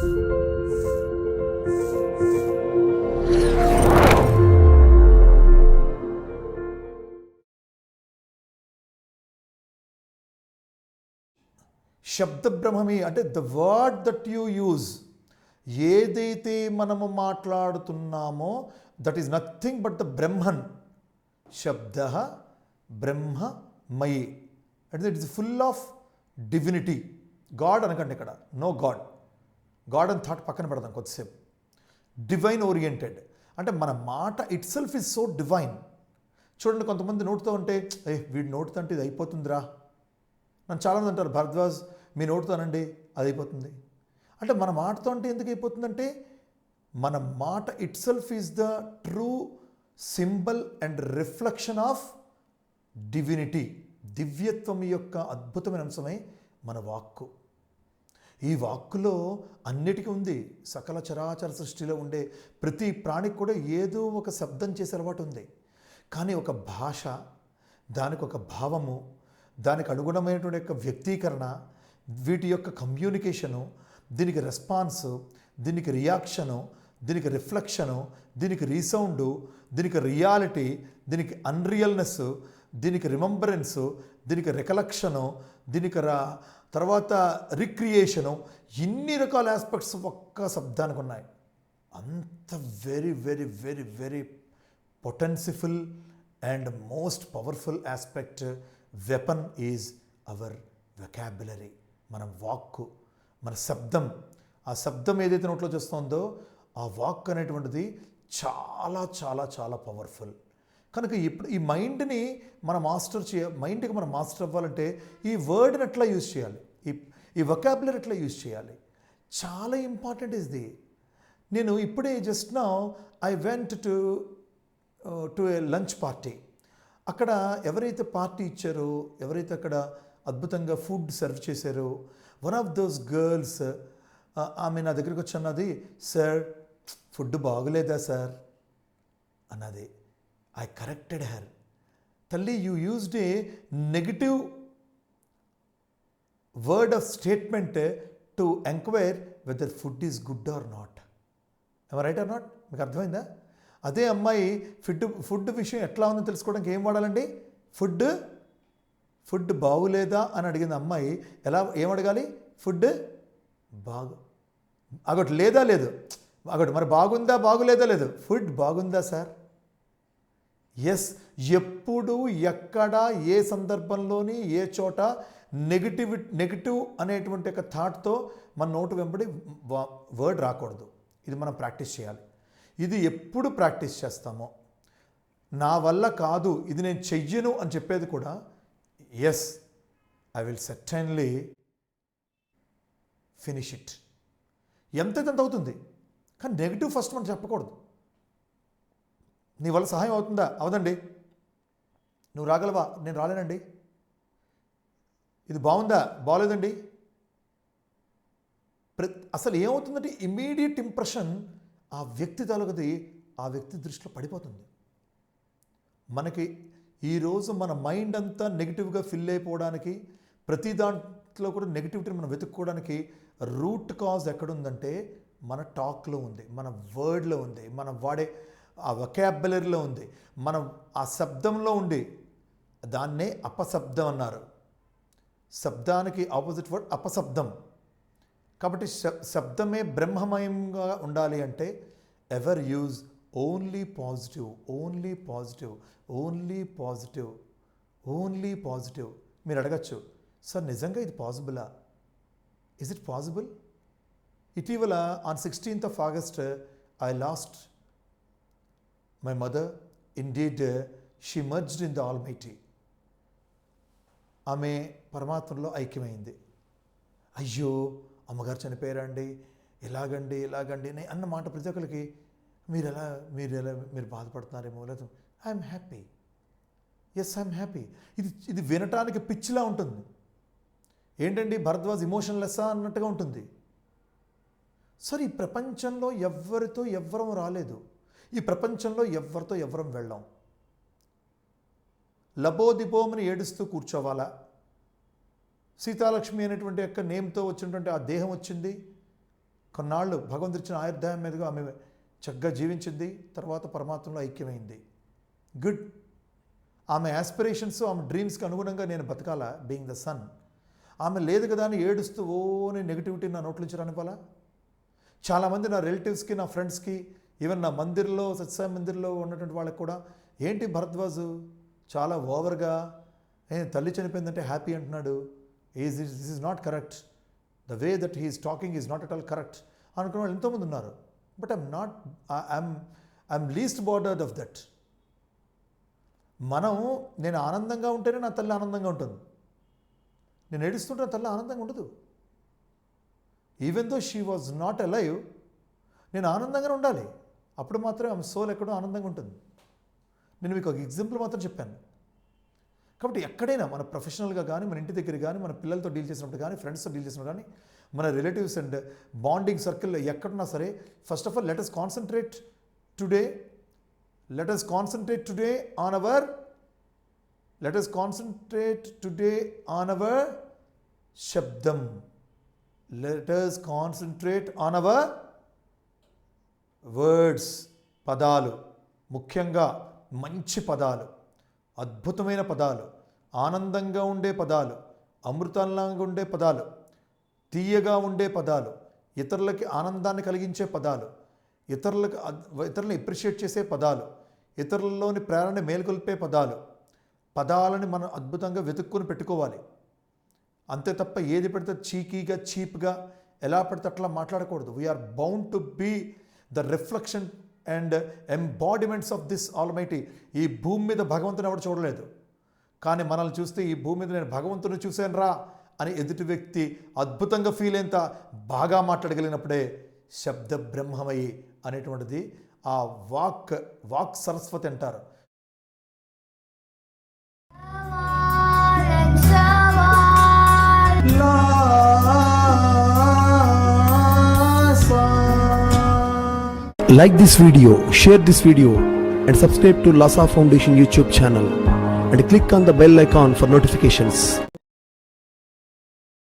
శబ్ద బ్రహ్మమి అంటే the word that you use, ఏదైతే మనము మాట్లాడుతున్నామో that is nothing but the Brahman. శబ్ద బ్రహ్మమయి అంటే it is full of divinity. God అనకండి ఇక్కడ, నో గాడ్. గాడ్ అని థాట్ పక్కన పెడదాం కొద్దిసేపు. డివైన్ ఓరియంటెడ్ అంటే మన మాట itself is so divine. చూడండి, కొంతమంది నోటుతో ఉంటే వీడి నోటుతో అంటే ఇది అయిపోతుందిరా. నన్ను చాలామంది అంటారు, భరద్వాజ్ మీ నోటుతోనండి అది అయిపోతుంది అంటే. మన మాటతో అంటే ఎందుకు అయిపోతుందంటే మన మాట itself is the true symbol and reflection of divinity. దివ్యత్వం యొక్క అద్భుతమైన అంశమే మన వాక్కు. ఈ వాక్కులో అన్నిటికీ ఉంది. సకల చరాచర సృష్టిలో ఉండే ప్రతి ప్రాణికి కూడా ఏదో ఒక శబ్దం చేసే అలవాటు ఉంది. కానీ ఒక భాష, దానికి ఒక భావము, దానికి అనుగుణమైనటువంటి యొక్క వ్యక్తీకరణ, వీటి యొక్క కమ్యూనికేషను, దీనికి రెస్పాన్సు, దీనికి రియాక్షను, దీనికి రిఫ్లెక్షను, దీనికి రీసౌండు, దీనికి రియాలిటీ, దీనికి అన్రియల్నెస్, దీనికి రిమెంబరెన్సు, దీనికి రికలెక్షను, దీనికి తర్వాత రిక్రియేషను, ఇన్ని రకాల ఆస్పెక్ట్స్ ఒక్క శబ్దానికి ఉన్నాయి. అంత very very very very potential and most powerful aspect weapon is our vocabulary. మన వాక్కు, మన శబ్దం. ఆ శబ్దం ఏదైతే నోట్లో చేస్తుందో ఆ వాక్ అనేటువంటిది చాలా చాలా చాలా పవర్ఫుల్. కనుక ఇప్పుడు ఈ మైండ్ని మనం మైండ్కి మనం మాస్టర్ అవ్వాలంటే ఈ వర్డ్ని ఎట్లా యూజ్ చేయాలి, ఈ వొకాబులరీ ఎట్లా యూజ్ చేయాలి, చాలా ఇంపార్టెంట్ ఇస్ ది. నేను ఇప్పుడే just now I went to a lunch party. అక్కడ ఎవరైతే పార్టీ ఇచ్చారో, ఎవరైతే అక్కడ అద్భుతంగా ఫుడ్ సర్వ్ చేశారో, వన్ ఆఫ్ దోస్ గర్ల్స్ ఆమె నా దగ్గరికి వచ్చి అన్నది, సార్ ఫుడ్ బాగులేదా సార్ అన్నది. I corrected her. తల్లి, you used a negative word of statement to enquire whether food is good or not. Ever right or not? మీకు అర్థమైందా? అదే అమ్మాయి ఫుడ్ విషయం ఎట్లా ఉందో తెలుసుకోవడానికి ఏం వాడాలండి? ఫుడ్ బాగులేదా అని అడిగిన అమ్మాయి ఏం అడగాలి? ఫుడ్ అగొట్టు లేదా లేదు, అగొట్టు మరి బాగుందా బాగులేదా లేదు, ఫుడ్ బాగుందా సార్? ఎప్పుడు ఎక్కడ ఏ సందర్భంలోని ఏ చోట నెగిటివ్ అనేటువంటి ఒక థాట్తో మన నోటు వెంబడి వర్డ్ రాకూడదు. ఇది మనం ప్రాక్టీస్ చేయాలి. ఇది ఎప్పుడు ప్రాక్టీస్ చేస్తామో, నా వల్ల కాదు, ఇది నేను చెయ్యను అని చెప్పేది కూడా I will certainly finish it. ఎంత అవుతుంది, కానీ నెగిటివ్ ఫస్ట్ మనం చెప్పకూడదు. నీ వల్ల సహాయం అవుతుందా? అవదండి. నువ్వు రాగలవా? నేను రాలేనండి. ఇది బాగుందా? బాగోలేదండి. అసలు ఏమవుతుందంటే ఇమ్మీడియట్ ఇంప్రెషన్ ఆ వ్యక్తి తాలూకది ఆ వ్యక్తి దృష్టిలో పడిపోతుంది. మనకి ఈరోజు మన మైండ్ అంతా నెగిటివ్గా ఫిల్ అయిపోవడానికి, ప్రతి దాంట్లో కూడా నెగిటివిటీని మనం వెతుక్కోవడానికి రూట్ కాజ్ ఎక్కడుందంటే మన టాక్లో ఉంది, మన వర్డ్లో ఉంది, మనం వాడే ఆ వొకాబులరీలో ఉంది, మనం ఆ శబ్దంలో ఉంది. దాన్నే అపశబ్దం అన్నారు. శబ్దానికి ఆపోజిట్ వర్డ్ అపశబ్దం. కాబట్టి శబ్దమే బ్రహ్మమయంగా ఉండాలి అంటే ever use only positive, only positive, only positive, only positive. మీరు అడగచ్చు, సార్ నిజంగా ఇది పాసిబులా? Is it possible? ఇటీవల on 16th of August I lost my mother. Indeed she merged in the almighty. ఆమె పరమాత్మలో ఐక్యమైంది. అయ్యో అమ్మగారు చనిపోయారండి, ఇలాగండి అని అన్న మాట ప్రతి ఒక్కరికి మీరు బాధపడుతున్నారేమో, లేదు ఐఎమ్ హ్యాపీ. I'm happy. ఇది వినటానికి పిచ్చిలా ఉంటుంది. ఏంటండి భరద్వాజ్ ఇమోషన్లెస్సా అన్నట్టుగా ఉంటుంది. సరే, ఈ ప్రపంచంలో ఎవ్వరితో ఎవ్వరం రాలేదు, ఈ ప్రపంచంలో ఎవ్వరితో ఎవ్వరం వెళ్ళాం. లబోదిబోమని ఏడుస్తూ కూర్చోవాలా? సీతాలక్ష్మి అనేటువంటి యొక్క నేమ్తో వచ్చినటువంటి ఆ దేహం వచ్చింది, కొన్నాళ్ళు భగవంతుడిచ్చిన ఆయుర్దాయం మీదుగా ఆమె చక్కగా జీవించింది, తర్వాత పరమాత్మలో ఐక్యమైంది. గుడ్. ఆమె యాస్పిరేషన్స్, ఆమె డ్రీమ్స్కి అనుగుణంగా నేను బతకాలా, బీయింగ్ ద సన్. ఆమె లేదు కదా అని ఏడుస్తూ నేను నెగిటివిటీ నా నోట్ల నుంచి రానివ్వాలా? చాలామంది నా రిలేటివ్స్కి, నా ఫ్రెండ్స్కి, ఈవెన్ నా మందిర్లో, సత్సాయి మందిర్లో ఉన్నటువంటి వాళ్ళకి కూడా, ఏంటి భరద్వాజు చాలా ఓవర్గా తల్లి చనిపోయిందంటే హ్యాపీ అంటున్నాడు, this is not correct, the way that he is talking is not at all correct అనుకున్న వాళ్ళు ఎంతోమంది ఉన్నారు. But I'm least bothered of that. నేను ఆనందంగా ఉంటేనే నా తల్లి ఆనందంగా ఉంటుంది. నేను ఏడుస్తుంటే నా తల్లి ఆనందంగా ఉండదు. Even though she was not alive, నేను ఆనందంగానే ఉండాలి. అప్పుడు మాత్రమే ఆమె సోల్ ఎక్కడో ఆనందంగా ఉంటుంది. నేను మీకు ఒక ఎగ్జాంపుల్ మాత్రం చెప్పాను. కాబట్టి ఎక్కడైనా మన ప్రొఫెషనల్గా కానీ, మన ఇంటి దగ్గర కానీ, మన పిల్లలతో డీల్ చేసినప్పుడు కానీ, ఫ్రెండ్స్తో డీల్ చేసినప్పుడు కానీ, మన రిలేటివ్స్ అండ్ బాండింగ్ సర్కిల్లో ఎక్కడున్నా సరే, first of all let us concentrate today on hour శబ్దం. Let us concentrate on our words. పదాలు, ముఖ్యంగా మంచి పదాలు, అద్భుతమైన పదాలు, ఆనందంగా ఉండే పదాలు, అమృతంగా ఉండే పదాలు, తీయగా ఉండే పదాలు, ఇతరులకి ఆనందాన్ని కలిగించే పదాలు, ఇతరులను అప్రిషియేట్ చేసే పదాలు, ఇతరులలోని ప్రేరణ మేల్కొల్పే పదాలని మనం అద్భుతంగా వెతుక్కుని పెట్టుకోవాలి. అంతే తప్ప ఏది పడితే చీకీగా, చీప్గా, ఎలా పడితే అట్లా మాట్లాడకూడదు. We are bound to be the reflection and embodiments of this almighty. ఈ భూమి మీద భగవంతుని ఎవరు చూడలేదు, కానీ మనల్ని చూస్తే ఈ భూమి మీద నేను భగవంతుని చూశాను రా అని ఎదుటి వ్యక్తి అద్భుతంగా ఫీల్ అయ్యేంత బాగా మాట్లాడగలిగినప్పుడే శబ్ద బ్రహ్మమయి అనేటువంటిది ఆ వాక్ సరస్వతి అంటారు. Like this video, share this video and subscribe to Lhasa Foundation YouTube channel and click on the bell icon for notifications.